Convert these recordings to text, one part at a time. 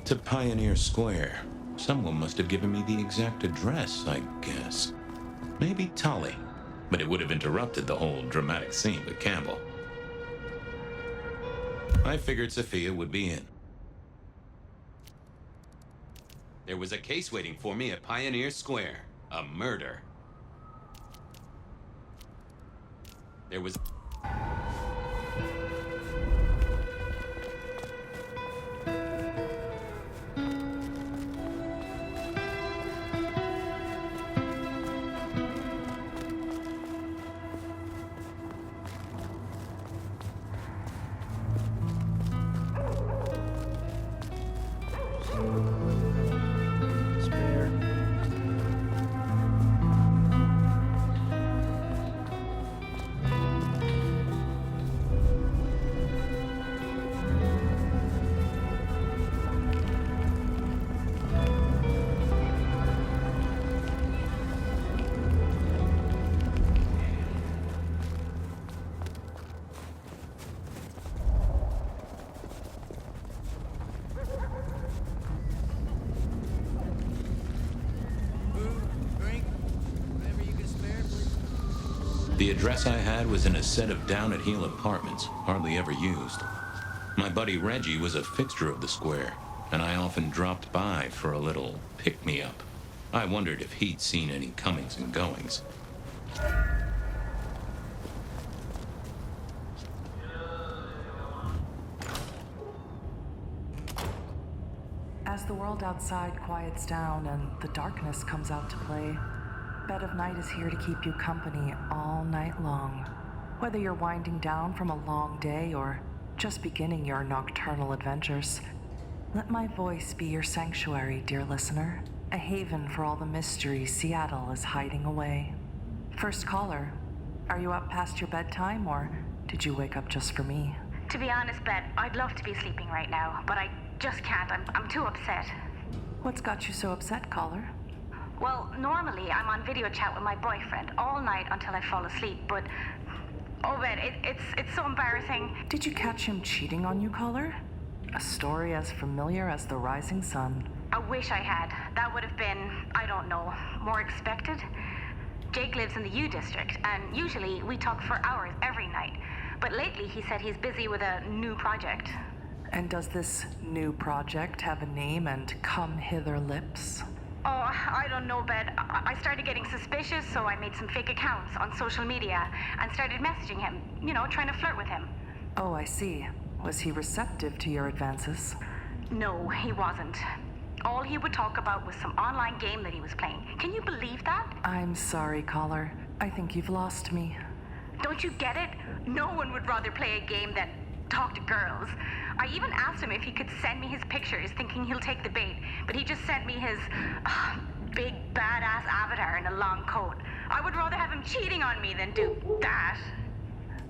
To Pioneer Square. Someone must have given me the exact address, I guess. Maybe Tully, but it would have interrupted the whole dramatic scene with Campbell. I figured Sophia would be in. There was a case waiting for me at Pioneer Square. A murder. There was... The address I had was in a set of down-at-heel apartments, hardly ever used. My buddy Reggie was a fixture of the square, and I often dropped by for a little pick-me-up. I wondered if he'd seen any comings and goings. As the world outside quiets down and the darkness comes out to play, Bed of Night is here to keep you company all night long. Whether you're winding down from a long day or just beginning your nocturnal adventures, let my voice be your sanctuary, dear listener, a haven for all the mystery Seattle is hiding away. First caller, are you up past your bedtime or did you wake up just for me? To be honest, Bet, I'd love to be sleeping right now, but I just can't. I'm too upset. What's got you so upset, caller? Well, normally I'm on video chat with my boyfriend all night until I fall asleep, but oh, Bet, it's so embarrassing. Did you catch him cheating on you, caller? A story as familiar as the rising sun. I wish I had. That would have been, I don't know, more expected. Jake lives in the U District, and usually we talk for hours every night. But lately he said he's busy with a new project. And does this new project have a name and come hither lips? Oh, I don't know, Bet. I started getting suspicious, so I made some fake accounts on social media and started messaging him, trying to flirt with him. Oh, I see. Was he receptive to your advances? No, he wasn't. All he would talk about was some online game that he was playing. Can you believe that? I'm sorry, caller. I think you've lost me. Don't you get it? No one would rather play a game than talk to girls. I even asked him if he could send me his pictures, thinking he'll take the bait, but he just sent me his big badass avatar in a long coat. I would rather have him cheating on me than do that.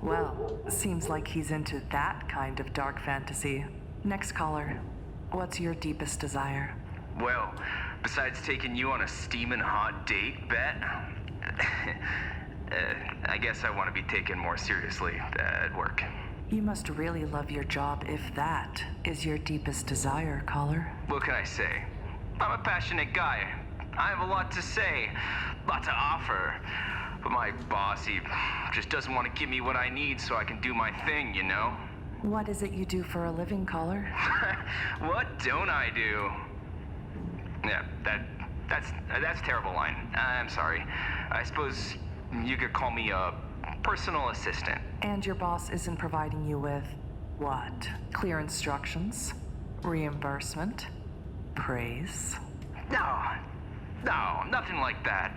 Well, seems like he's into that kind of dark fantasy. Next caller, what's your deepest desire? Well, besides taking you on a steaming hot date, Bet, I guess I want to be taken more seriously at work. You must really love your job if that is your deepest desire, caller. What can I say? I'm a passionate guy. I have a lot to say, a lot to offer. But my boss, he just doesn't want to give me what I need so I can do my thing, What is it you do for a living, caller? What don't I do? Yeah, that's a terrible line. I'm sorry. I suppose you could call me a personal assistant. And your boss isn't providing you with what? Clear instructions? Reimbursement? Praise? No, nothing like that.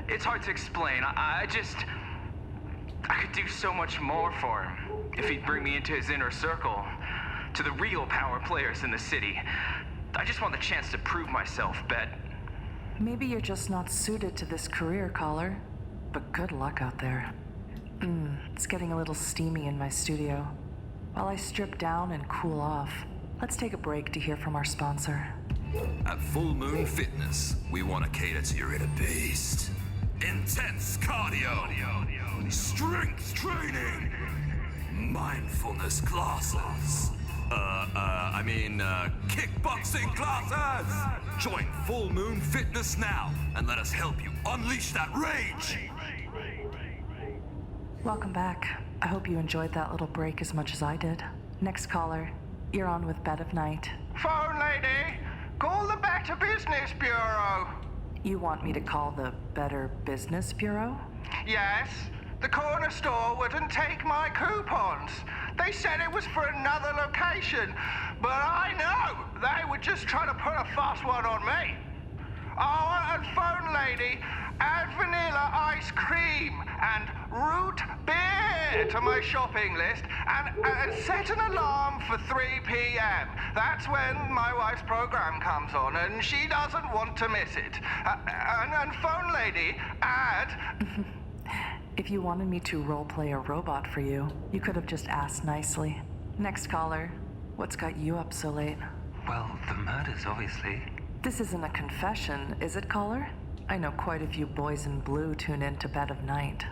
It's hard to explain. I could do so much more for him if he'd bring me into his inner circle, to the real power players in the city. I just want the chance to prove myself, Bet. Maybe you're just not suited to this career, caller. But good luck out there. It's getting a little steamy in my studio. While I strip down and cool off, let's take a break to hear from our sponsor. At Full Moon Fitness, we want to cater to your inner beast. Intense cardio, strength training, mindfulness classes, Kickboxing classes! Join Full Moon Fitness now, and let us help you unleash that rage! Welcome back. I hope you enjoyed that little break as much as I did. Next caller, you're on with Bed of Night. Phone lady, call the Better Business Bureau. You want me to call the Better Business Bureau? Yes, the corner store wouldn't take my coupons. They said it was for another location, but I know they were just trying to put a fast one on me. Oh, and phone lady, add vanilla ice cream and root beer to my shopping list and set an alarm for 3 p.m. That's when my wife's program comes on and she doesn't want to miss it. And phone lady, add... If you wanted me to roleplay a robot for you, you could have just asked nicely. Next caller, what's got you up so late? Well, the murders, obviously. This isn't a confession, is it, caller? I know quite a few boys in blue tune in to Bed of Night.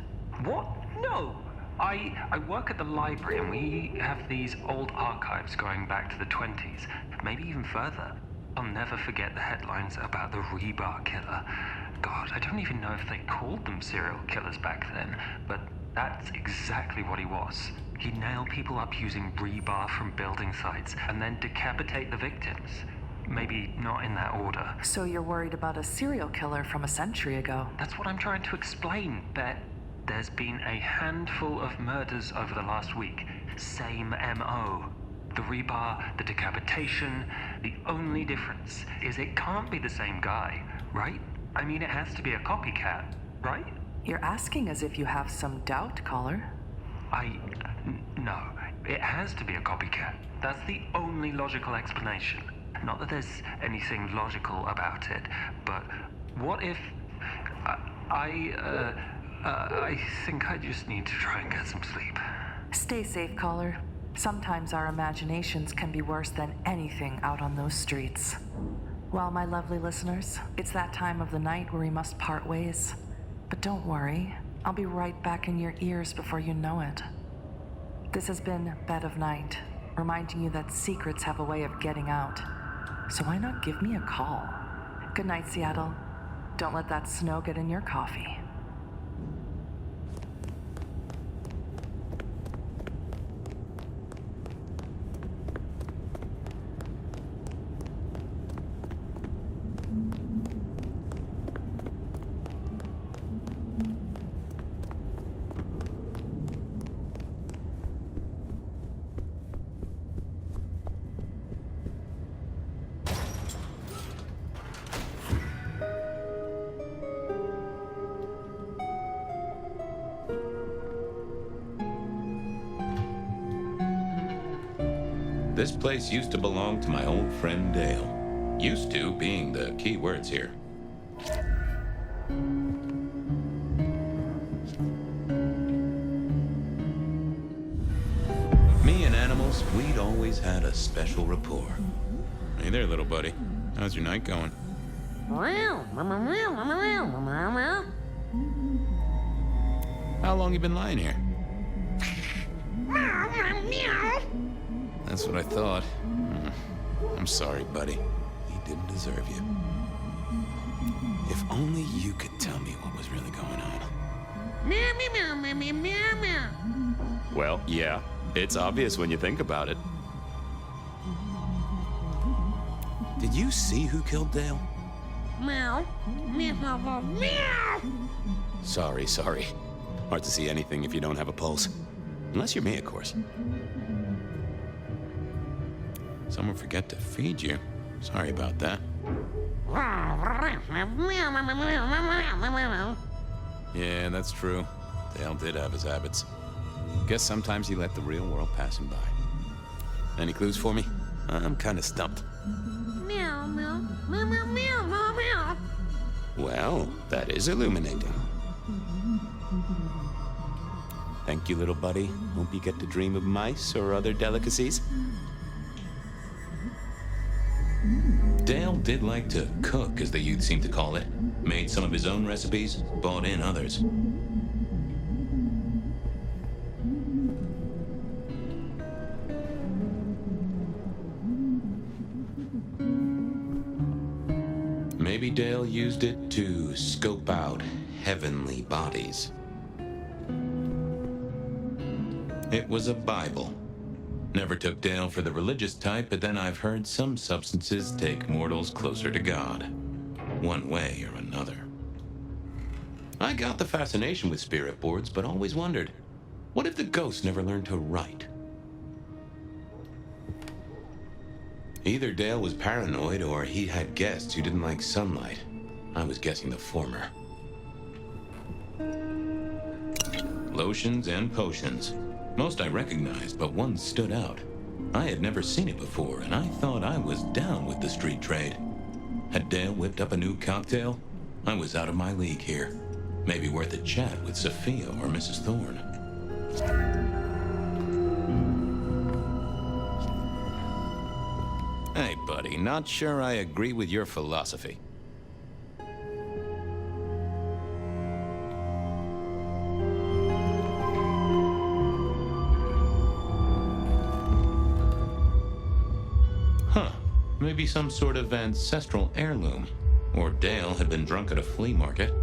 What? No. I work at the library and we have these old archives going back to the 20s, maybe even further. I'll never forget the headlines about the rebar killer. God, I don't even know if they called them serial killers back then, but that's exactly what he was. He'd nail people up using rebar from building sites and then decapitate the victims. Maybe not in that order. So you're worried about a serial killer from a century ago? That's what I'm trying to explain, Bet. There's been a handful of murders over the last week. Same M.O. The rebar, the decapitation. The only difference is it can't be the same guy, right? I mean, it has to be a copycat, right? You're asking as if you have some doubt, caller. No. It has to be a copycat. That's the only logical explanation. Not that there's anything logical about it, but what if... I think I just need to try and get some sleep. Stay safe, caller. Sometimes our imaginations can be worse than anything out on those streets. Well, my lovely listeners, it's that time of the night where we must part ways. But don't worry, I'll be right back in your ears before you know it. This has been Bed of Night, reminding you that secrets have a way of getting out. So why not give me a call? Good night, Seattle. Don't let that snow get in your coffee. This place used to belong to my old friend Dale. Used to being the key words here. Me and animals, we'd always had a special rapport. Hey there, little buddy. How's your night going? How long you been lying here? That's what I thought. I'm sorry, buddy. He didn't deserve you. If only you could tell me what was really going on. Well, yeah. It's obvious when you think about it. Did you see who killed Dale? Sorry. Hard to see anything if you don't have a pulse. Unless you're me, of course. Someone forget to feed you. Sorry about that. Yeah, that's true. Dale did have his habits. Guess sometimes he let the real world pass him by. Any clues for me? I'm kind of stumped. Well, that is illuminating. Thank you, little buddy. Hope you get to dream of mice or other delicacies. Dale did like to cook, as the youth seem to call it. Made some of his own recipes, bought in others. Maybe Dale used it to scope out heavenly bodies. It was a Bible. Never took Dale for the religious type, but then I've heard some substances take mortals closer to God, one way or another. I got the fascination with spirit boards, but always wondered, what if the ghosts never learned to write? Either Dale was paranoid or he had guests who didn't like sunlight. I was guessing the former. Lotions and potions. Most I recognized, but one stood out. I had never seen it before, and I thought I was down with the street trade. Had Dale whipped up a new cocktail? I was out of my league here. Maybe worth a chat with Sophia or Mrs. Thorne. Hey, buddy, not sure I agree with your philosophy. Maybe some sort of ancestral heirloom. Or Dale had been drunk at a flea market.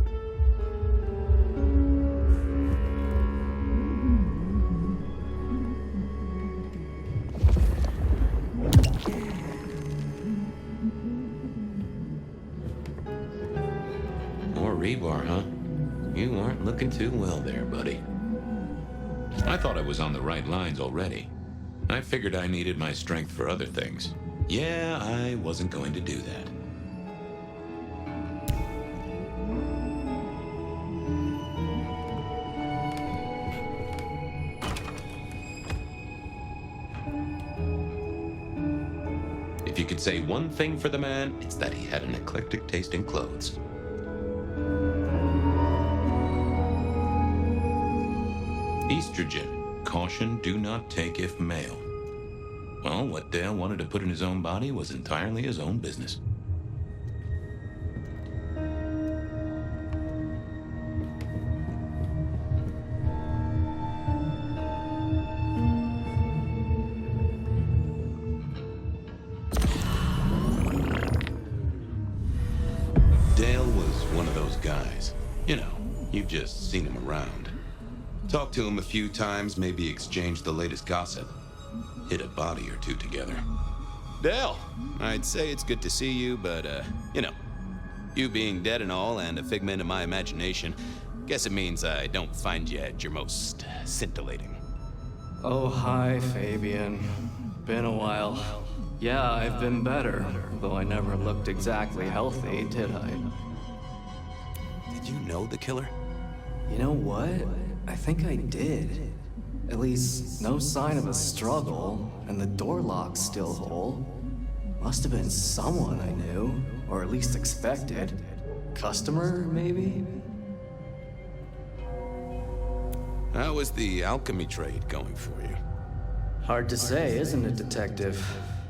More rebar, huh? You aren't looking too well there, buddy. I thought I was on the right lines already. I figured I needed my strength for other things. Yeah, I wasn't going to do that. If you could say one thing for the man, it's that he had an eclectic taste in clothes. Estrogen. Caution, do not take if male. Well, what Dale wanted to put in his own body was entirely his own business. Dale was one of those guys. You know, you've just seen him around. Talked to him a few times, maybe exchanged the latest gossip. Hit a body or two together. Dale, I'd say it's good to see you, but, you know, you being dead and all and a figment of my imagination, guess it means I don't find you at your most scintillating. Oh, hi, Fabien. Been a while. Yeah, I've been better, though I never looked exactly healthy, did I? Did you know the killer? You know what? I think I did. At least, no sign of a struggle, and the door lock's still whole. Must have been someone I knew, or at least expected. Customer, maybe? How was the alchemy trade going for you? Hard to say, isn't it, Detective?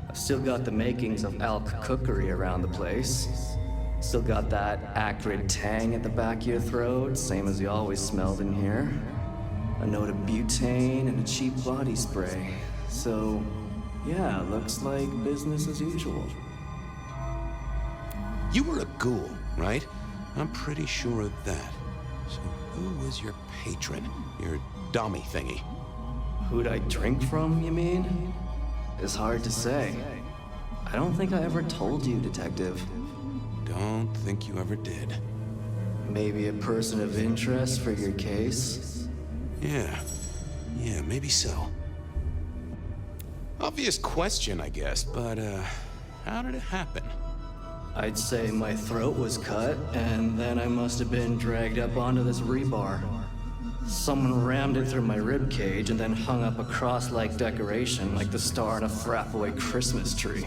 I've still got the makings of alch cookery around the place. Still got that acrid tang at the back of your throat, same as you always smelled in here. A note of butane and a cheap body spray. So, yeah, looks like business as usual. You were a ghoul, right? I'm pretty sure of that. So who was your patron? Your dummy thingy? Who'd I drink from, you mean? It's hard to say. I don't think I ever told you, Detective. Don't think you ever did. Maybe a person of interest for your case? Yeah, maybe so. Obvious question, I guess, but, how did it happen? I'd say my throat was cut, and then I must have been dragged up onto this rebar. Someone rammed it through my rib cage and then hung up a cross-like decoration like the star on a frat boy Christmas tree.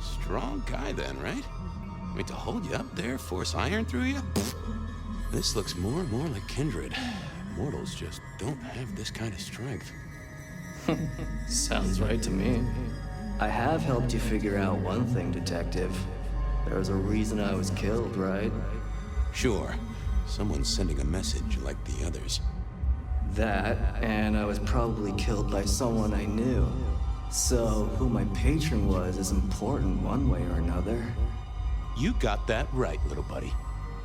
Strong guy then, right? I mean, to hold you up there, force iron through you? This looks more and more like kindred. Mortals just don't have this kind of strength. Sounds right to me. I have helped you figure out one thing, Detective. There was a reason I was killed, right? Sure. Someone's sending a message like the others. That, and I was probably killed by someone I knew. So, who my patron was is important one way or another. You got that right, little buddy.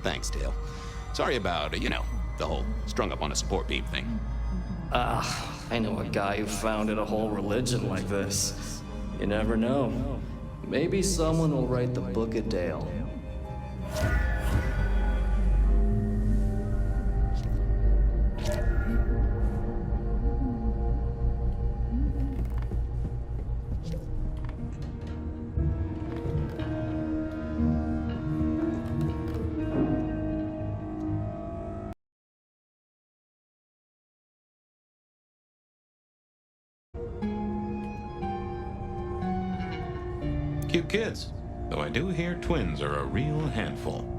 Thanks, Dale. Sorry about, you know, the whole strung up on a support beam thing. I know a guy who founded a whole religion like this. You never know. Maybe someone will write the Book of Dale. Cute kids, though I do hear twins are a real handful.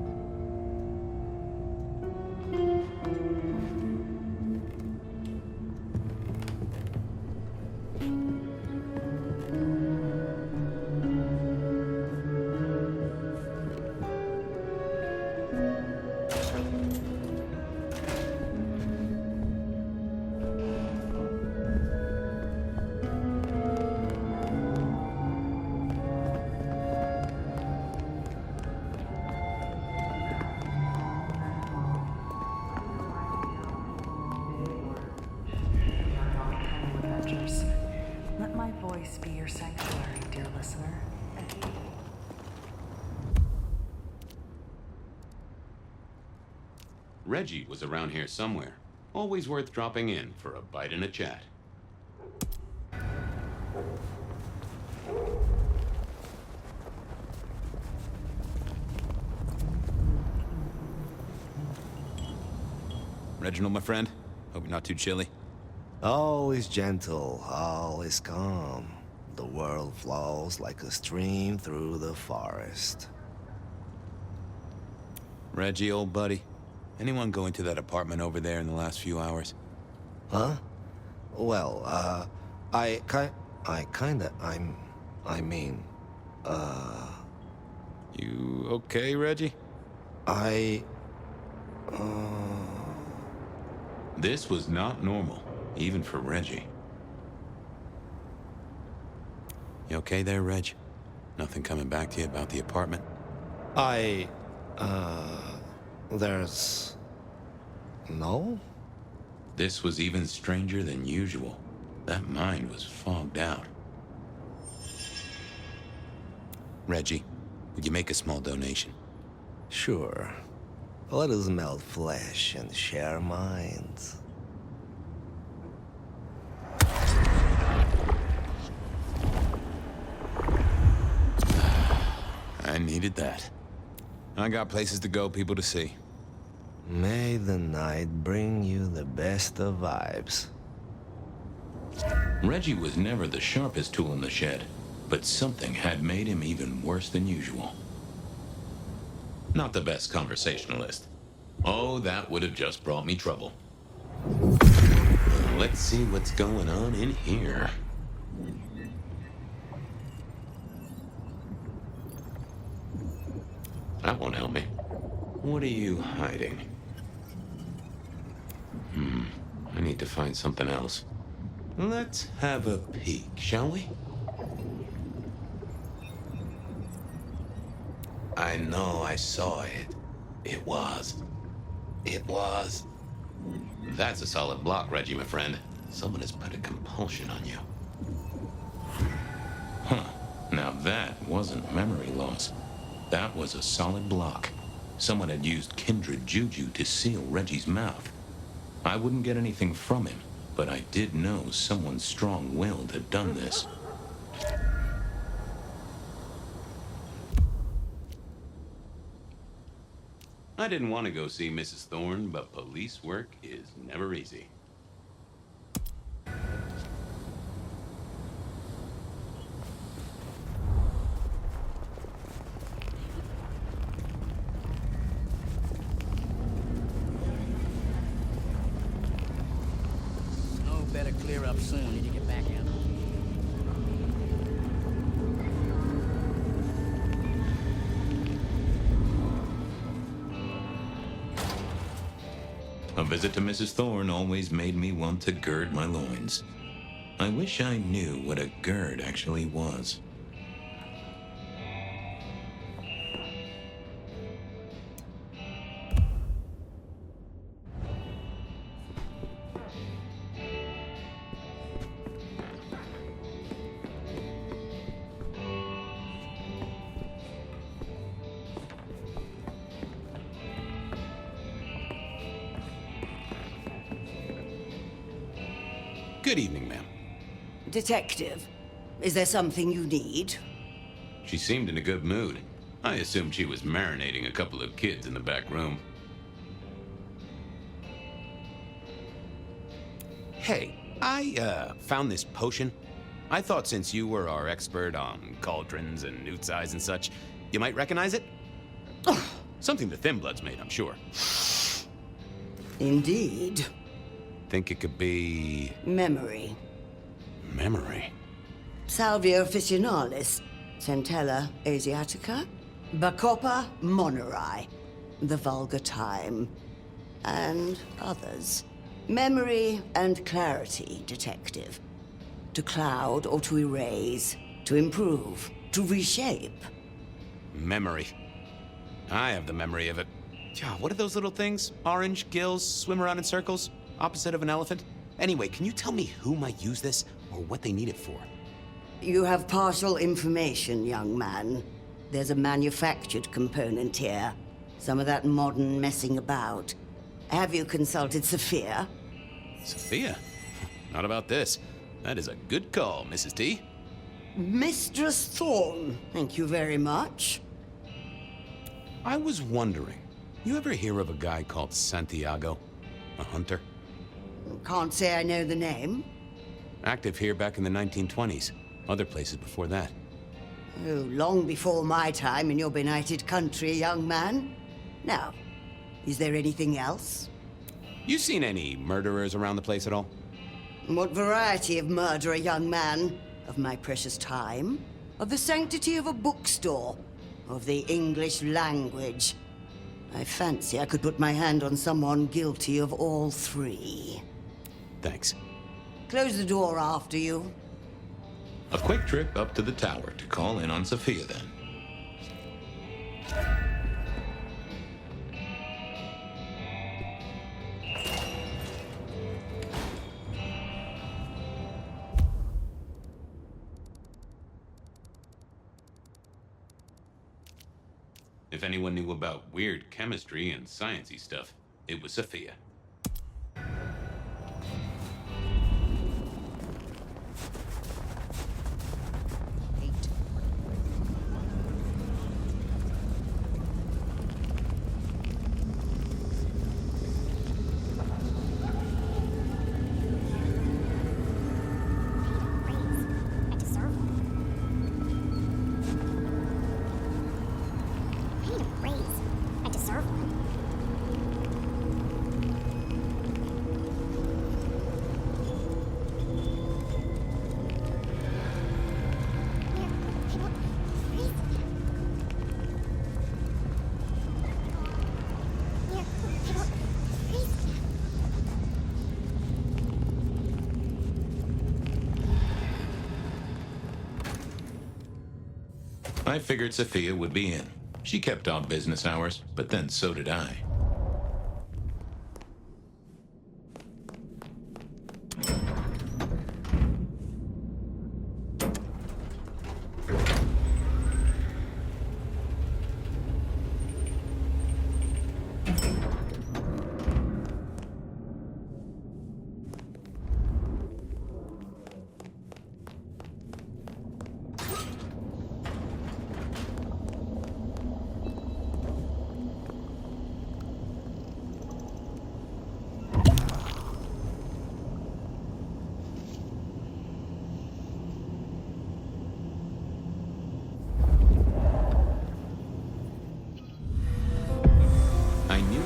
Let my voice be your sanctuary, dear listener. Reggie was around here somewhere. Always worth dropping in for a bite and a chat. Reginald, my friend. Hope you're not too chilly. Always gentle, always calm. The world flows like a stream through the forest. Reggie, old buddy. Anyone go into that apartment over there in the last few hours? Huh? Well, I mean, You okay, Reggie? This was not normal, even for Reggie. You okay there, Reg? Nothing coming back to you about the apartment? there's... No? This was even stranger than usual. That mind was fogged out. Reggie, would you make a small donation? Sure. Let us melt flesh and share minds. I needed that. I got places to go, people to see. May the night bring you the best of vibes. Reggie was never the sharpest tool in the shed, but something had made him even worse than usual. Not the best conversationalist. Oh, that would have just brought me trouble. Let's see what's going on in here. That won't help me. What are you hiding? I need to find something else. Let's have a peek, shall we? I know I saw it. It was. That's a solid block, Reggie, my friend. Someone has put a compulsion on you. Huh. Now that wasn't memory loss. That was a solid block. Someone had used kindred juju to seal Reggie's mouth. I wouldn't get anything from him, but I did know someone strong-willed had done this. I didn't want to go see Mrs. Thorne, but police work is never easy. Better clear up soon. Need to get back out. A visit to Mrs. Thorne always made me want to gird my loins. I wish I knew what a gird actually was. Good evening, ma'am. Detective, is there something you need? She seemed in a good mood. I assumed she was marinating a couple of kids in the back room. Hey, I found this potion. I thought since you were our expert on cauldrons and newt size and such, you might recognize it. Something the Thin Bloods made, I'm sure. Indeed. Think it could be... Memory. Memory? Salvia officinalis, Centella asiatica, Bacopa moneri, the vulgar time, and others. Memory and clarity, detective. To cloud or to erase, to improve, to reshape. Memory. I have the memory of it. What are those little things? Orange gills, swim around in circles, opposite of an elephant? Anyway, can you tell me who might use this, or what they need it for? You have partial information, young man. There's a manufactured component here. Some of that modern messing about. Have you consulted Sophia? Sophia? Not about this. That is a good call, Mrs. T. Mistress Thorne, thank you very much. I was wondering, you ever hear of a guy called Santiago? A hunter? Can't say I know the name. Active here back in the 1920s. Other places before that. Oh, long before my time in your benighted country, young man. Now, is there anything else? You seen any murderers around the place at all? What variety of murderer, young man? Of my precious time? Of the sanctity of a bookstore? Of the English language? I fancy I could put my hand on someone guilty of all three. Thanks. Close the door after you. A quick trip up to the tower to call in on Sophia, then. If anyone knew about weird chemistry and sciencey stuff, it was Sophia. I figured Sophia would be in. She kept odd business hours, but then so did I.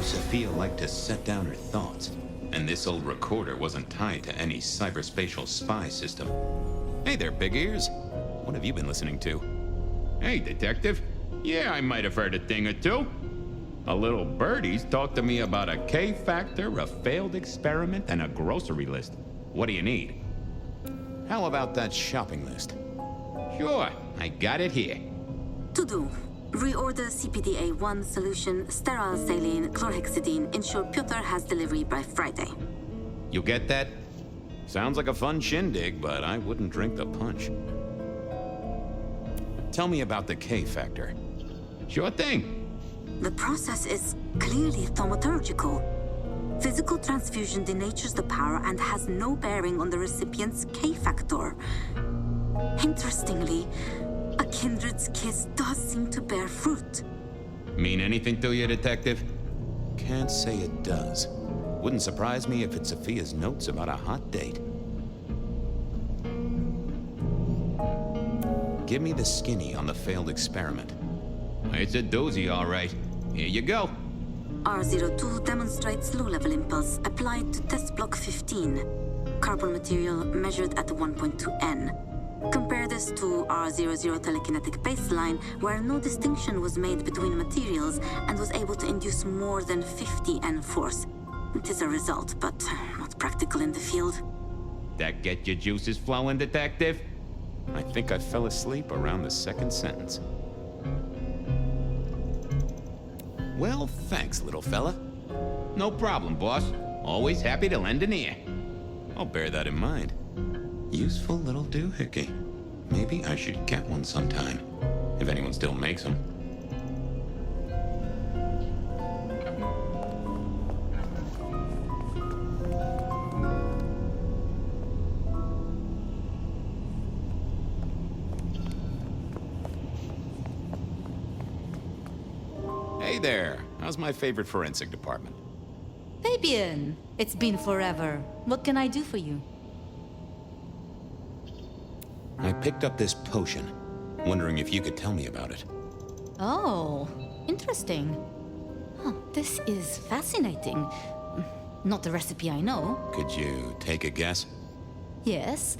Sophia liked to set down her thoughts, and this old recorder wasn't tied to any cyberspatial spy system. Hey there, big ears. What have you been listening to? Hey, detective. Yeah, I might have heard a thing or two. A little birdie's talked to me about a K-factor, a failed experiment, and a grocery list. What do you need? How about that shopping list? Sure, I got it here. To do. Reorder CPDA-1 solution, sterile saline, chlorhexidine. Ensure Piotr has delivery by Friday. You get that? Sounds like a fun shindig, but I wouldn't drink the punch. Tell me about the K-factor. Sure thing. The process is clearly thaumaturgical. Physical transfusion denatures the power and has no bearing on the recipient's K-factor. Interestingly, a kindred's kiss does seem to bear fruit. Mean anything to you, Detective? Can't say it does. Wouldn't surprise me if it's Sophia's notes about a hot date. Give me the skinny on the failed experiment. It's a doozy, all right. Here you go. R02 demonstrates low-level impulse applied to test block 15. Carbon material measured at 1.2 N. Compare this to R00 telekinetic baseline, where no distinction was made between materials and was able to induce more than 50 N force. It is a result, but not practical in the field. That get your juices flowing, Detective? I think I fell asleep around the second sentence. Well, thanks, little fella. No problem, boss. Always happy to lend an ear. I'll bear that in mind. Useful little doohickey. Maybe I should get one sometime, if anyone still makes them. Hey there. How's my favorite forensic department? Fabien, it's been forever. What can I do for you? I picked up this potion. Wondering if you could tell me about it. Oh, interesting. Huh, this is fascinating. Not a recipe I know. Could you take a guess? Yes.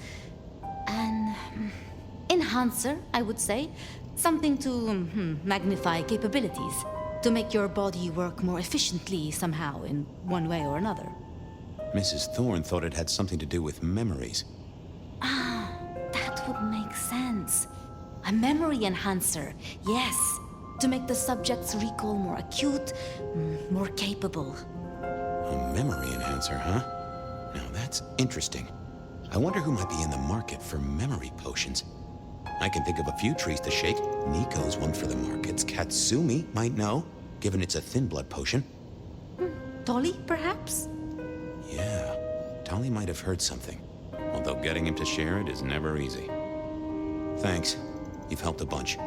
An enhancer, I would say. Something to magnify capabilities. To make your body work more efficiently somehow, in one way or another. Mrs. Thorne thought it had something to do with memories. Ah, that would make sense. A memory enhancer, yes. To make the subject's recall more acute, more capable. A memory enhancer, huh? Now that's interesting. I wonder who might be in the market for memory potions. I can think of a few trees to shake. Nico's one for the markets. Katsumi might know, given it's a thin blood potion. Tolly, perhaps? Yeah, Tolly might have heard something. Although getting him to share it is never easy. Thanks. You've helped a bunch.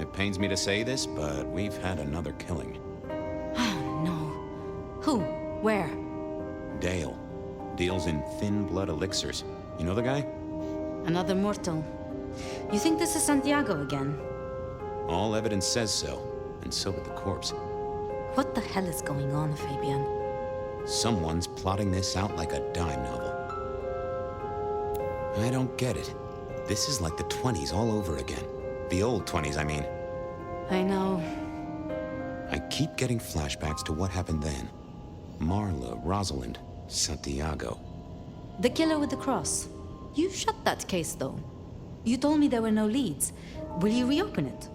It pains me to say this, but we've had another killing. Oh, no. Who? Where? Dale. Deals in thin blood elixirs. You know the guy? Another mortal. You think this is Santiago again? All evidence says so, and so did the corpse. What the hell is going on, Fabien? Someone's plotting this out like a dime novel. I don't get it. This is like the 20s all over again. The old 20s, I mean. I know. I keep getting flashbacks to what happened then. Marla, Rosalind, Santiago. The killer with the cross. You shut that case, though. You told me there were no leads. Will you reopen it?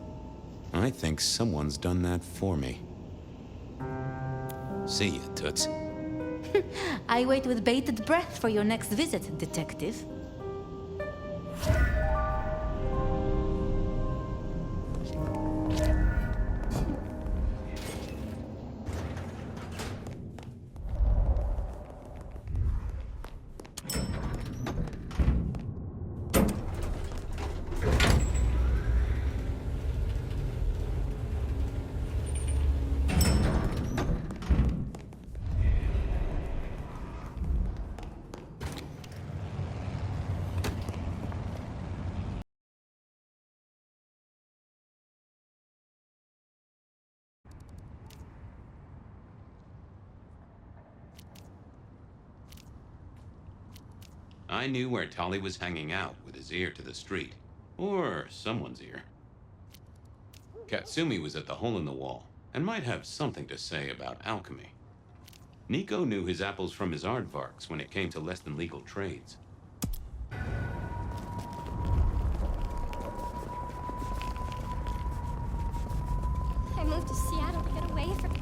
I think someone's done that for me. See ya, Toots. I wait with bated breath for your next visit, Detective. I knew where Tolly was hanging out with his ear to the street. Or someone's ear. Katsumi was at the hole in the wall, and might have something to say about alchemy. Nico knew his apples from his aardvarks when it came to less than legal trades. I moved to Seattle to get away from...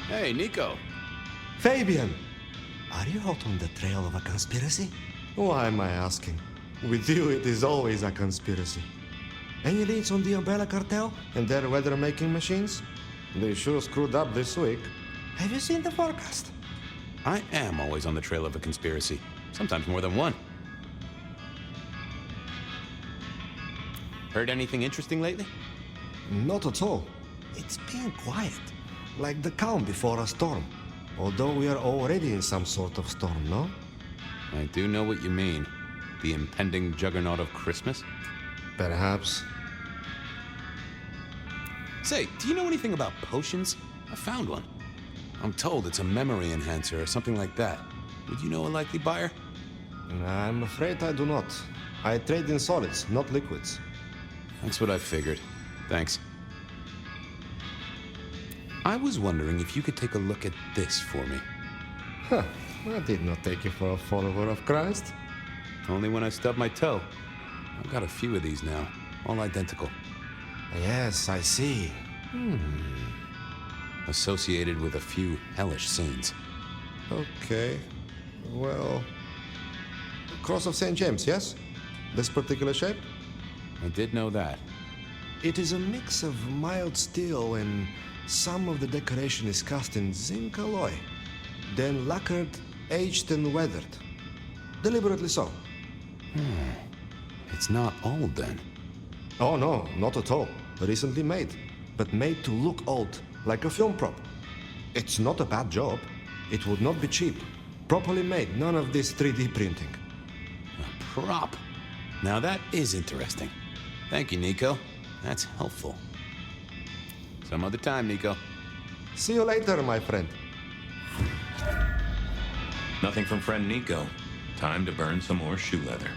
Hey, Nico. Fabien! Are you out on the trail of a conspiracy? Why am I asking? With you, it is always a conspiracy. Any leads on the Umbrella Cartel and their weather-making machines? They sure screwed up this week. Have you seen the forecast? I am always on the trail of a conspiracy. Sometimes more than one. Heard anything interesting lately? Not at all. It's been quiet. Like the calm before a storm. Although we are already in some sort of storm, no? I do know what you mean. The impending juggernaut of Christmas? Perhaps. Say, do you know anything about potions? I found one. I'm told it's a memory enhancer or something like that. Would you know a likely buyer? I'm afraid I do not. I trade in solids, not liquids. That's what I figured. Thanks. I was wondering if you could take a look at this for me. Huh. I did not take you for a follower of Christ. Only when I stubbed my toe. I've got a few of these now, all identical. Yes, I see. Associated with a few hellish scenes. Okay. Well... Cross of St. James, yes? This particular shape? I did know that. It is a mix of mild steel and some of the decoration is cast in zinc alloy. Then lacquered, aged and weathered. Deliberately so. It's not old then. Oh no, not at all. Recently made. But made to look old, like a film prop. It's not a bad job. It would not be cheap. Properly made, none of this 3D printing. A prop? Now that is interesting. Thank you, Nico. That's helpful. Some other time, Nico. See you later, my friend. Nothing from friend Nico. Time to burn some more shoe leather.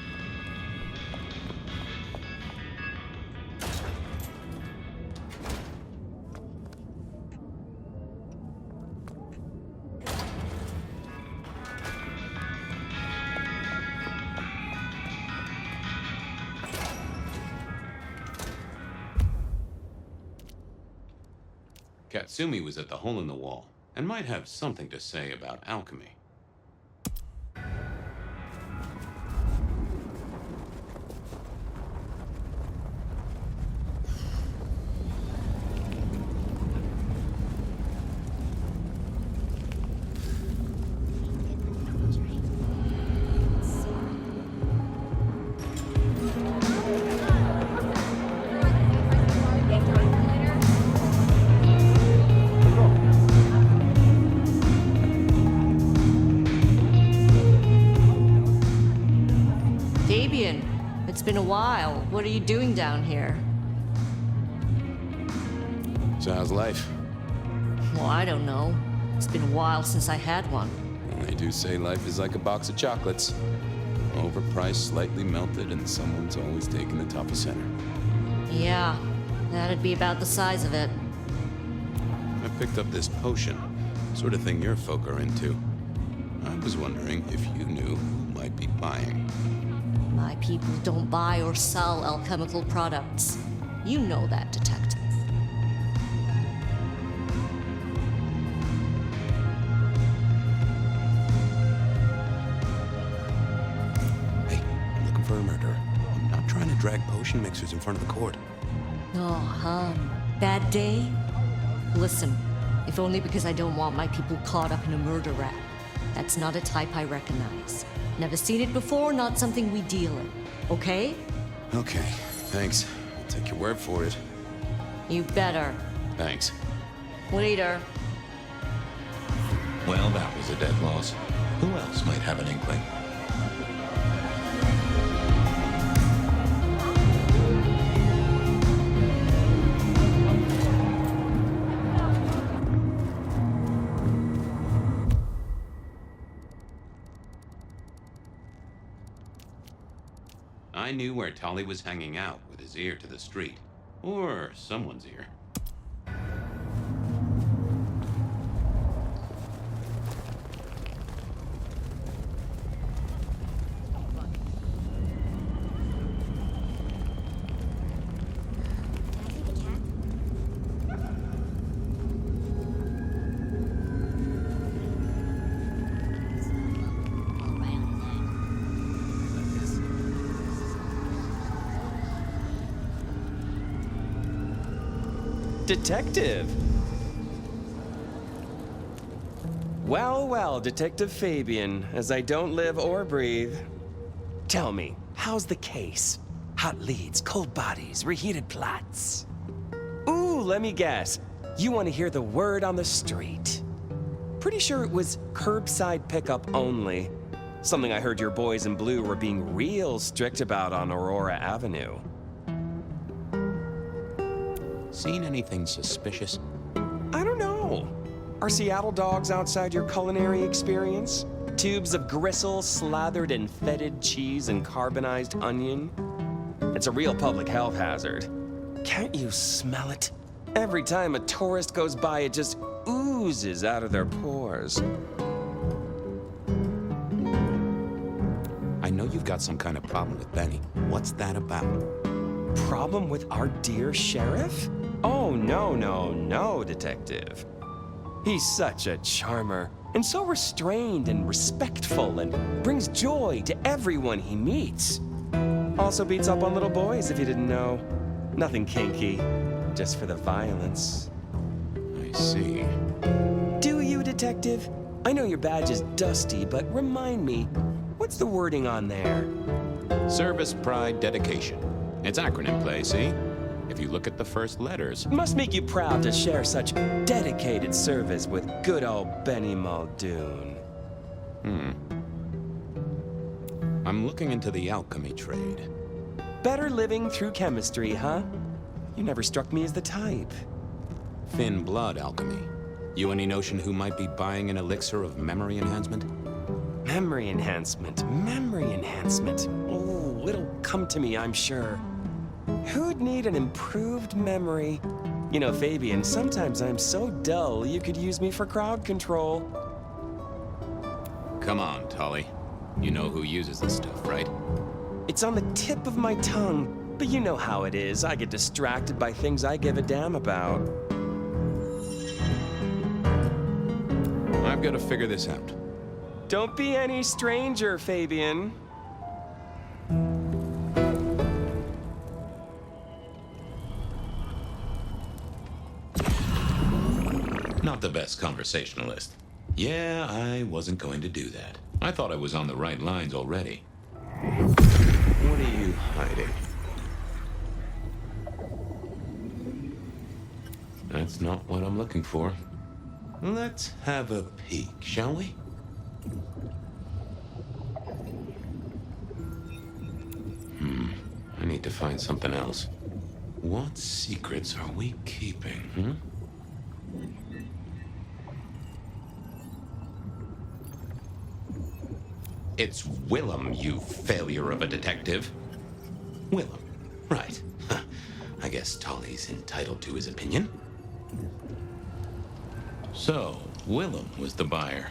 Katsumi was at the hole in the wall, and might have something to say about alchemy. It's been a while. What are you doing down here? So how's life? Well, I don't know. It's been a while since I had one. They do say life is like a box of chocolates. Overpriced, slightly melted, and someone's always taking the top of center. Yeah, that'd be about the size of it. I picked up this potion. Sort of thing your folk are into. I was wondering if you knew who might be buying. My people don't buy or sell alchemical products. You know that, detective. Hey, I'm looking for a murderer. I'm not trying to drag potion mixers in front of the court. Oh, bad day? Listen, if only because I don't want my people caught up in a murder rap. That's not a type I recognize. Never seen it before, not something we deal in. Okay? Okay, thanks. I'll take your word for it. You better. Thanks. Later. Well, that was a dead loss. Who else might have an inkling? I knew where Tolly was hanging out with his ear to the street. Or someone's ear. Detective! Well, well, Detective Fabien, as I don't live or breathe. Tell me, how's the case? Hot leads, cold bodies, reheated plots. Ooh, let me guess. You want to hear the word on the street. Pretty sure it was curbside pickup only. Something I heard your boys in blue were being real strict about on Aurora Avenue. Seen anything suspicious? I don't know. Are Seattle dogs outside your culinary experience? Tubes of gristle slathered in fetid cheese and carbonized onion? It's a real public health hazard. Can't you smell it? Every time a tourist goes by, it just oozes out of their pores. I know you've got some kind of problem with Benny. What's that about? Problem with our dear sheriff? Oh, no, Detective. He's such a charmer, and so restrained and respectful, and brings joy to everyone he meets. Also beats up on little boys, if you didn't know. Nothing kinky, just for the violence. I see. Do you, Detective? I know your badge is dusty, but remind me, what's the wording on there? Service, pride, dedication. It's acronym play, see? If you look at the first letters. Must make you proud to share such dedicated service with good old Benny Muldoon. I'm looking into the alchemy trade. Better living through chemistry, huh? You never struck me as the type. Thin blood alchemy. You any notion who might be buying an elixir of memory enhancement? Memory enhancement. Oh, it'll come to me, I'm sure. Who'd need an improved memory? You know, Fabien, sometimes I'm so dull you could use me for crowd control. Come on, Tolly. You know who uses this stuff, right? It's on the tip of my tongue, but you know how it is. I get distracted by things I give a damn about. I've got to figure this out. Don't be any stranger, Fabien. Not the best conversationalist. Yeah, I wasn't going to do that. I thought I was on the right lines already. What are you hiding? That's not what I'm looking for. Let's have a peek, shall we? I need to find something else. What secrets are we keeping, It's Willem, you failure of a detective. Willem, right. I guess Tolly's entitled to his opinion. So, Willem was the buyer.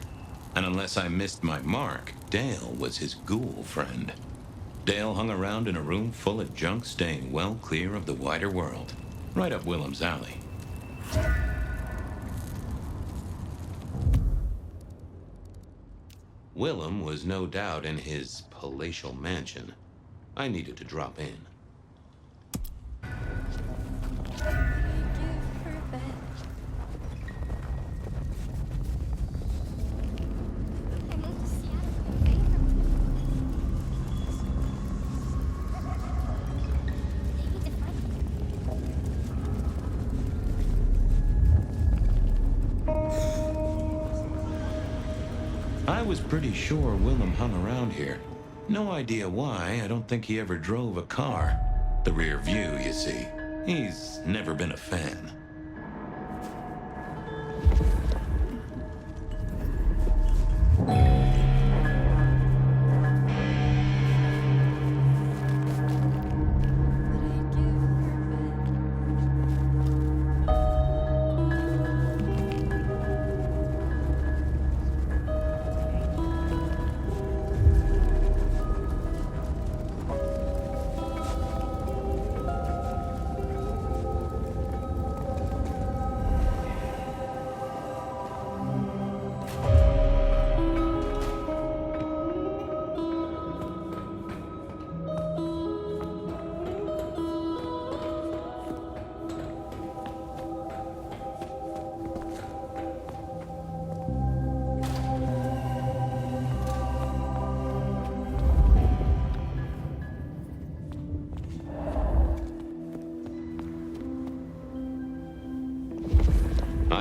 And unless I missed my mark, Dale was his ghoul friend. Dale hung around in a room full of junk, staying well clear of the wider world. Right up Willem's alley. Willem was no doubt in his palatial mansion. I needed to drop in. I was pretty sure Willem hung around here. No idea why. I don't think he ever drove a car. The rear view, you see. He's never been a fan.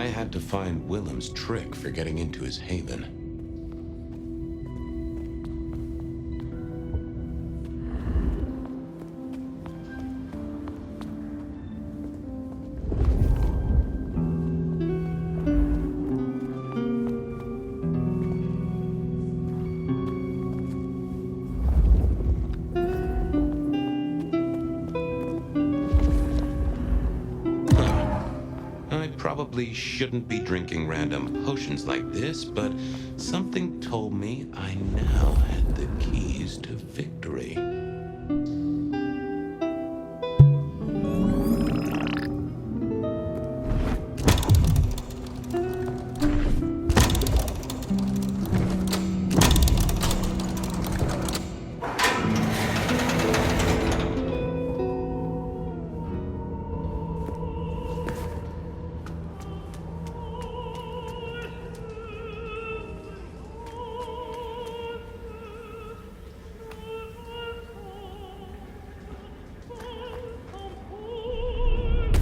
had to find Willem's trick for getting into his haven. Probably shouldn't be drinking random potions like this, but something told me I now had the keys to victory.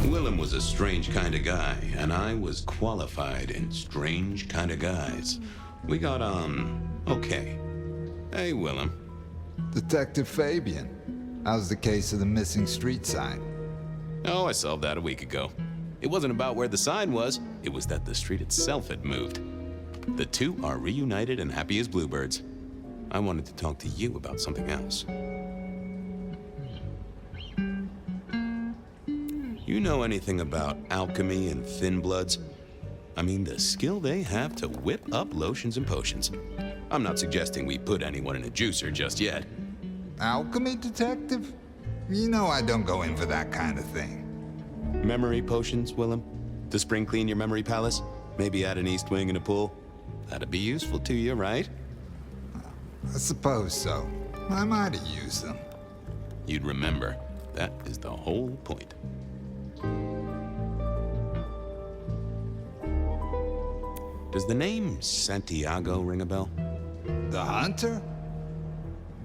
Willem was a strange kind of guy, and I was qualified in strange kind of guys. We got on okay. Hey, Willem. Detective Fabien, how's the case of the missing street sign? Oh, I solved that a week ago. It wasn't about where the sign was, it was that the street itself had moved. The two are reunited and happy as bluebirds. I wanted to talk to you about something else. You know anything about alchemy and thin bloods? I mean, the skill they have to whip up lotions and potions. I'm not suggesting we put anyone in a juicer just yet. Alchemy, detective? You know I don't go in for that kind of thing. Memory potions, Willem? To spring clean your memory palace? Maybe add an east wing and a pool? That'd be useful to you, right? I suppose so. I might have used them. You'd remember. That is the whole point. Does the name Santiago ring a bell? The hunter?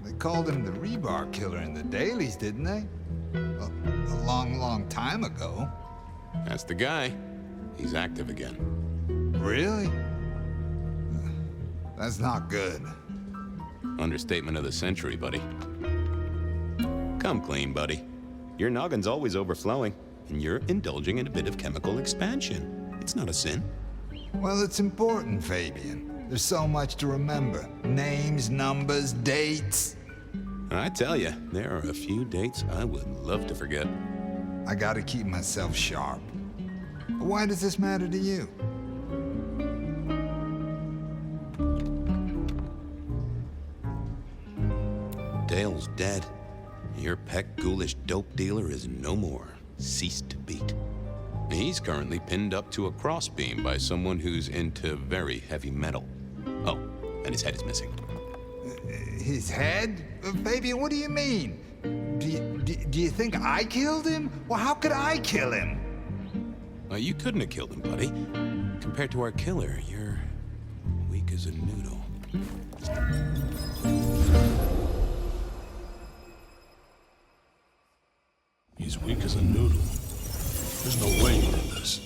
They called him the rebar killer in the dailies, didn't they? A long, long time ago. That's the guy. He's active again. Really? That's not good. Understatement of the century, buddy. Come clean, buddy. Your noggin's always overflowing, and you're indulging in a bit of chemical expansion. It's not a sin. Well, it's important, Fabien. There's so much to remember. Names, numbers, dates. I tell you, there are a few dates I would love to forget. I gotta keep myself sharp. Why does this matter to you? Dale's dead. Your peck ghoulish dope dealer is no more. Ceased to beat. He's currently pinned up to a crossbeam by someone who's into very heavy metal. Oh, and his head is missing. His head? Fabien, what do you mean? Do you think I killed him? Well, how could I kill him? You couldn't have killed him, buddy. Compared to our killer, you're weak as a noodle. He's weak as a noodle. There's no way he did this.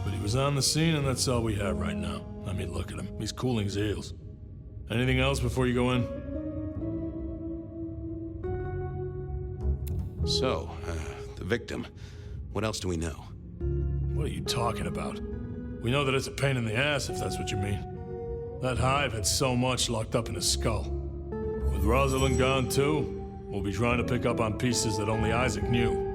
But he was on the scene, and that's all we have right now. I mean, look at him. He's cooling his heels. Anything else before you go in? So, the victim. What else do we know? What are you talking about? We know that it's a pain in the ass, if that's what you mean. That hive had so much locked up in his skull. With Rosalind gone too, we'll be trying to pick up on pieces that only Isaac knew.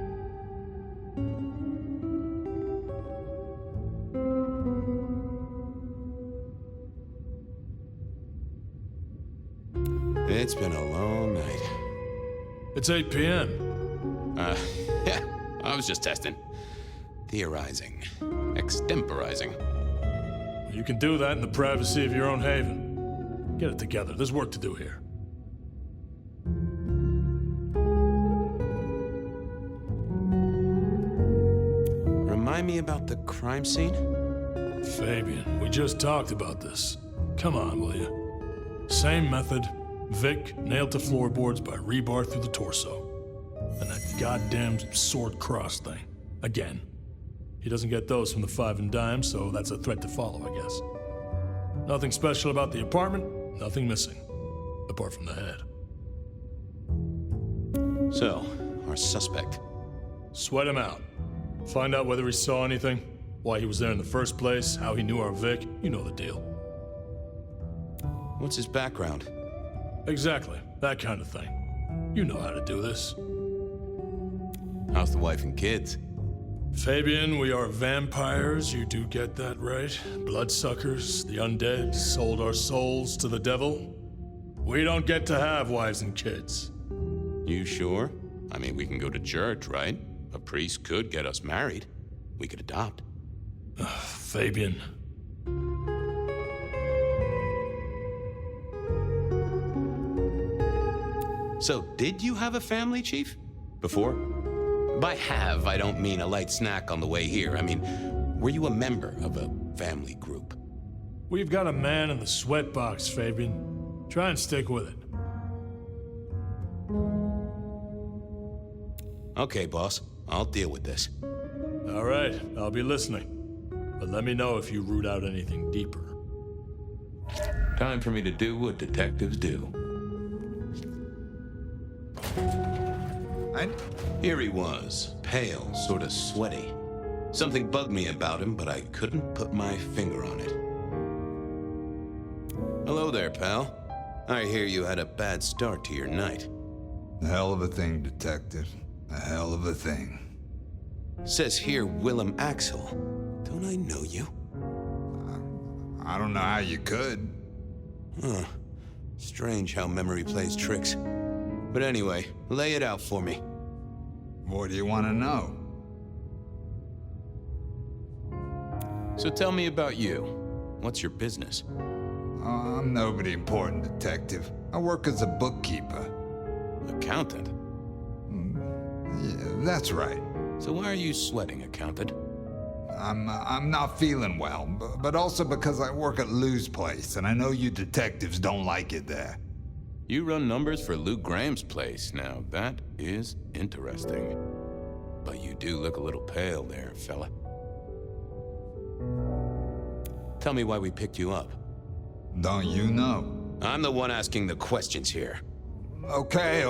It's been a long night. It's 8 p.m. Yeah, I was just testing. Theorizing. Extemporizing. You can do that in the privacy of your own haven. Get it together. There's work to do here. Remind me about the crime scene? Fabien, we just talked about this. Come on, will you? Same method. Vic nailed to floorboards by rebar through the torso. And that goddamn sword cross thing. Again. He doesn't get those from the Five and Dime, so that's a threat to follow, I guess. Nothing special about the apartment, nothing missing. Apart from the head. So, our suspect. Sweat him out. Find out whether he saw anything, why he was there in the first place, how he knew our Vic. You know the deal. What's his background? Exactly, that kind of thing. You know how to do this. How's the wife and kids? Fabien, we are vampires, you do get that right. Bloodsuckers, the undead, sold our souls to the devil. We don't get to have wives and kids. You sure? I mean, we can go to church, right? A priest could get us married. We could adopt. Fabien. So, did you have a family, Chief? Before? By have, I don't mean a light snack on the way here. I mean, were you a member of a family group? We've got a man in the sweat box, Fabien. Try and stick with it. Okay, boss. I'll deal with this. All right, I'll be listening. But let me know if you root out anything deeper. Time for me to do what detectives do. Here he was, pale, sort of sweaty. Something bugged me about him, but I couldn't put my finger on it. Hello there, pal. I hear you had a bad start to your night. A hell of a thing, Detective. A hell of a thing. Says here Willem Axel. Don't I know you? I don't know how you could. Huh. Strange how memory plays tricks. But anyway, lay it out for me. What do you want to know? So tell me about you. What's your business? I'm nobody important, Detective. I work as a bookkeeper. Accountant? Yeah, that's right. So why are you sweating, accountant? I'm not feeling well, but also because I work at Lou's place, and I know you detectives don't like it there. You run numbers for Lou Graham's place. Now, that is interesting. But you do look a little pale there, fella. Tell me why we picked you up. Don't you know? I'm the one asking the questions here. Okay.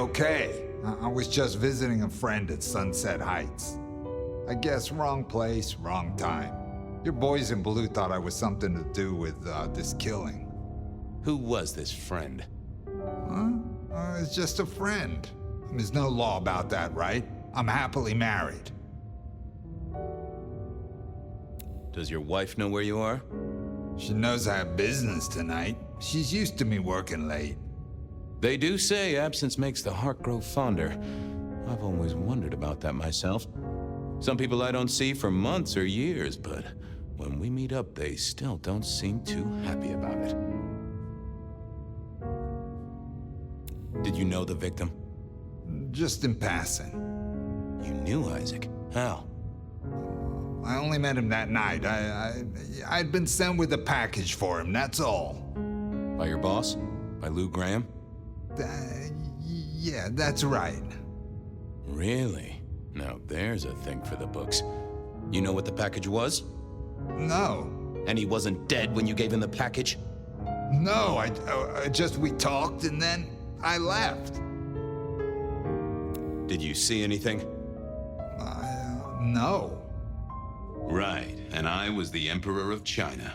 I was just visiting a friend at Sunset Heights. I guess wrong place, wrong time. Your boys in blue thought I was something to do with this killing. Who was this friend? It's just a friend. There's no law about that, right? I'm happily married. Does your wife know where you are? She knows I have business tonight. She's used to me working late. They do say absence makes the heart grow fonder. I've always wondered about that myself. Some people I don't see for months or years, but when we meet up, they still don't seem too happy about it. Did you know the victim? Just in passing. You knew Isaac? How? I only met him that night. I'd been sent with a package for him, that's all. By your boss? By Lou Graham? Yeah, that's right. Really? Now there's a thing for the books. You know what the package was? No. And he wasn't dead when you gave him the package? No, we talked and then I left. Did you see anything? No. Right, and I was the Emperor of China.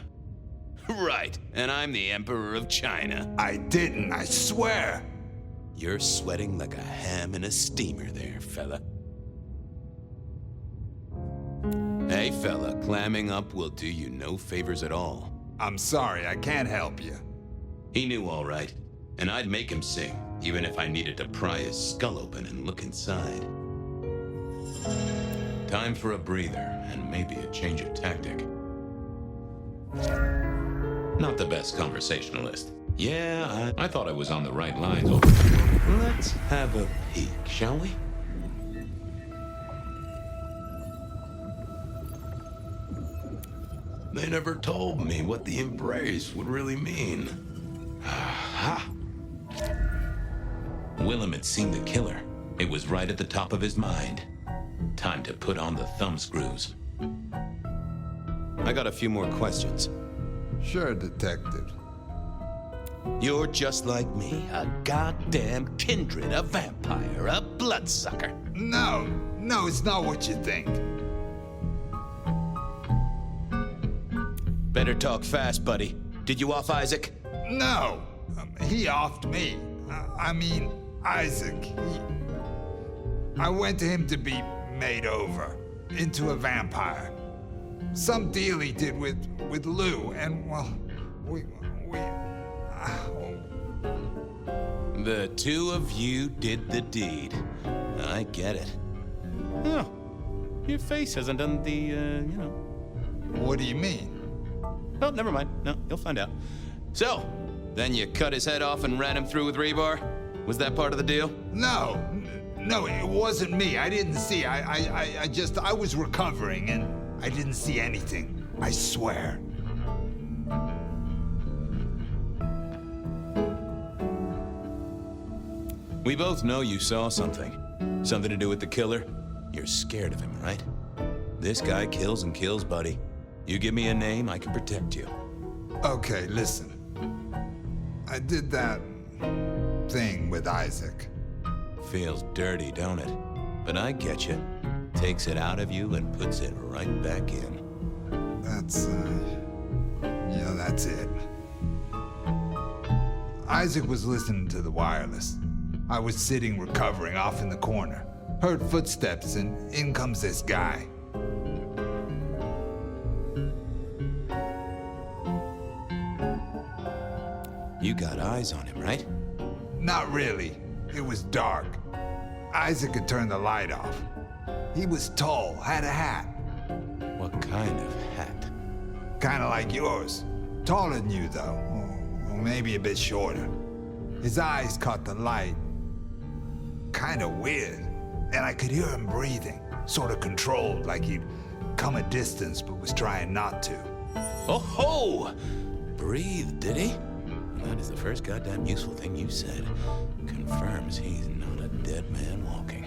Right, and I'm the Emperor of China. I didn't, I swear. You're sweating like a ham in a steamer there, fella. Hey, fella, clamming up will do you no favors at all. I'm sorry, I can't help you. He knew all right, and I'd make him sing, even if I needed to pry his skull open and look inside. Time for a breather, and maybe a change of tactic. Not the best conversationalist. Yeah, I thought I was on the right lines. Let's have a peek, shall we? They never told me what the embrace would really mean. Aha! Willem had seen the killer. It was right at the top of his mind. Time to put on the thumbscrews. I got a few more questions. Sure, Detective. You're just like me, a goddamn kindred, a vampire, a bloodsucker. No, it's not what you think. Better talk fast, buddy. Did you off Isaac? No, he offed me. I mean, Isaac. I went to him to be made over into a vampire. Some deal he did with Lou, and well, we. The two of you did the deed. I get it. Oh, your face hasn't done the, What do you mean? Oh, never mind. No, you'll find out. So, then you cut his head off and ran him through with rebar? Was that part of the deal? No, it wasn't me. I didn't see. I was recovering and I didn't see anything. I swear. We both know you saw something. Something to do with the killer? You're scared of him, right? This guy kills and kills, buddy. You give me a name, I can protect you. Okay, listen. I did that thing with Isaac. Feels dirty, don't it? But I get you. Takes it out of you and puts it right back in. That's it. Isaac was listening to the wireless. I was sitting recovering off in the corner. Heard footsteps and in comes this guy. You got eyes on him, right? Not really. It was dark. Isaac had turned the light off. He was tall, had a hat. What kind of hat? Kinda like yours. Taller than you, though. Or maybe a bit shorter. His eyes caught the light. Kinda weird. And I could hear him breathing. Sorta controlled, like he'd come a distance but was trying not to. Oh ho! Breathe, did he? That is the first goddamn useful thing you said. Confirms he's not a dead man walking.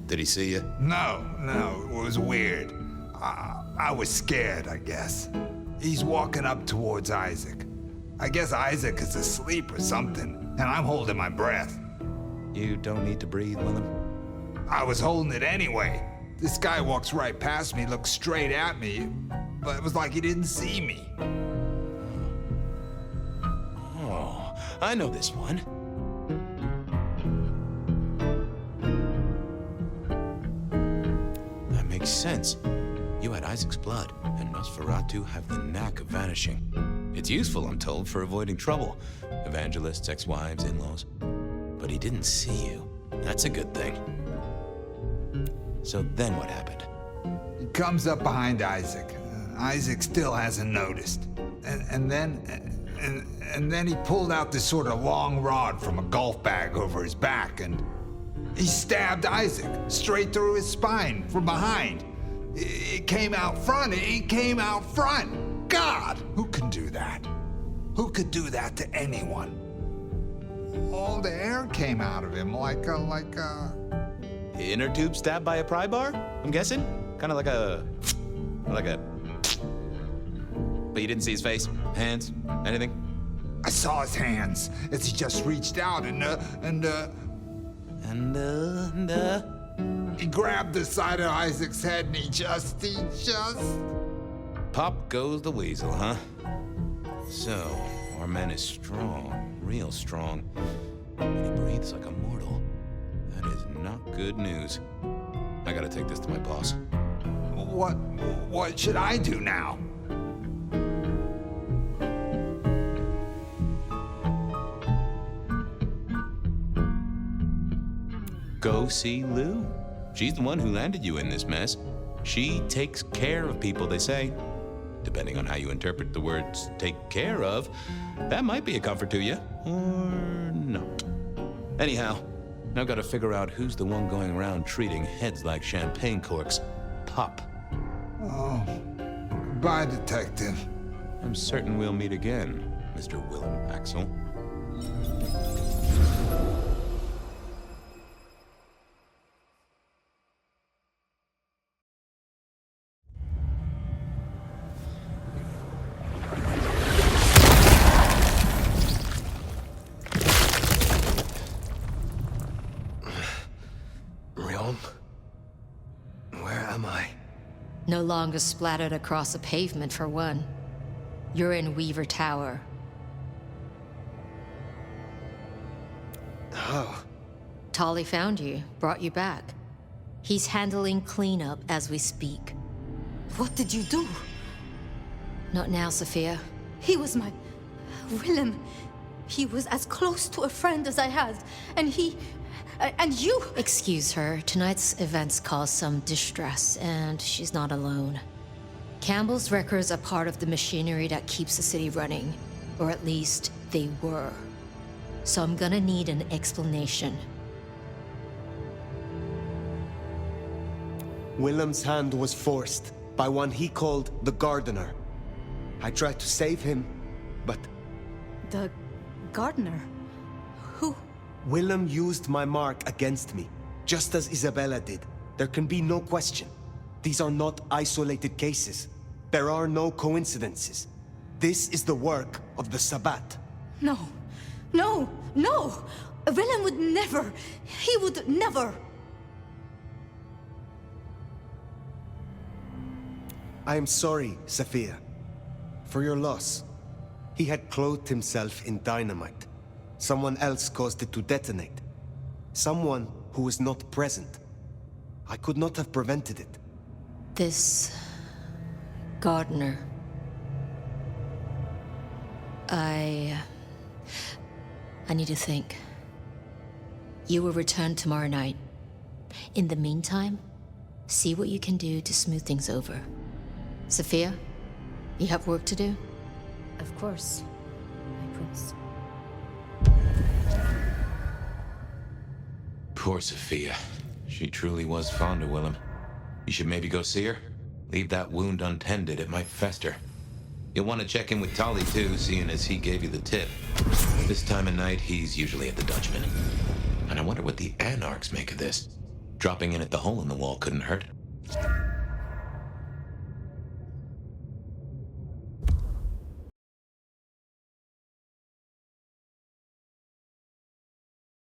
Did he see you? No, it was weird. I was scared, I guess. He's walking up towards Isaac. I guess Isaac is asleep or something, and I'm holding my breath. You don't need to breathe with him? I was holding it anyway. This guy walks right past me, looks straight at me, but it was like he didn't see me. Oh, I know this one. That makes sense. You had Isaac's blood, and Nosferatu have the knack of vanishing. It's useful, I'm told, for avoiding trouble. Evangelists, ex-wives, in-laws. But he didn't see you. That's a good thing. So then what happened? He comes up behind Isaac. Isaac still hasn't noticed. And then he pulled out this sort of long rod from a golf bag over his back, and he stabbed Isaac straight through his spine from behind. It came out front. It came out front. God, who can do that? Who could do that to anyone? All the air came out of him like a... Inner tube stabbed by a pry bar, I'm guessing? Kind of like a... But you didn't see his face? Hands? Anything? I saw his hands as he just reached out he grabbed the side of Isaac's head and he just... Pop goes the weasel, huh? So, our man is strong, real strong. And he breathes like a mortal. That is not good news. I gotta take this to my boss. What should I do now? Go see Lou. She's the one who landed you in this mess. She takes care of people, they say. Depending on how you interpret the words take care of, that might be a comfort to you, or not. Anyhow, now gotta figure out who's the one going around treating heads like champagne corks. Pop. Oh, goodbye, Detective. I'm certain we'll meet again, Mr. Willem Axel. No longer splattered across the pavement, for one. You're in Weaver Tower. Oh. Tolly found you, brought you back. He's handling cleanup as we speak. What did you do? Not now, Sophia. He was my... Willem. He was as close to a friend as I had. And he... and you... Excuse her. Tonight's events caused some distress, and she's not alone. Campbell's records are part of the machinery that keeps the city running. Or at least, they were. So I'm gonna need an explanation. Willem's hand was forced by one he called the Gardener. I tried to save him, but... The gardener? Who? Willem used my mark against me, just as Isabella did. There can be no question. These are not isolated cases. There are no coincidences. This is the work of the Sabbat. No. No! No! Willem would never... He would never... I am sorry, Sophia, for your loss. He had clothed himself in dynamite. Someone else caused it to detonate. Someone who was not present. I could not have prevented it. This... Gardener... I need to think. You will return tomorrow night. In the meantime, see what you can do to smooth things over. Sophia, you have work to do? Of course, my prince. Poor Sophia. She truly was fond of Willem. You should maybe go see her. Leave that wound untended, it might fester. You'll want to check in with Tolly too, seeing as he gave you the tip. This time of night, he's usually at the Dutchman. And I wonder what the Anarchs make of this. Dropping in at the hole in the wall couldn't hurt.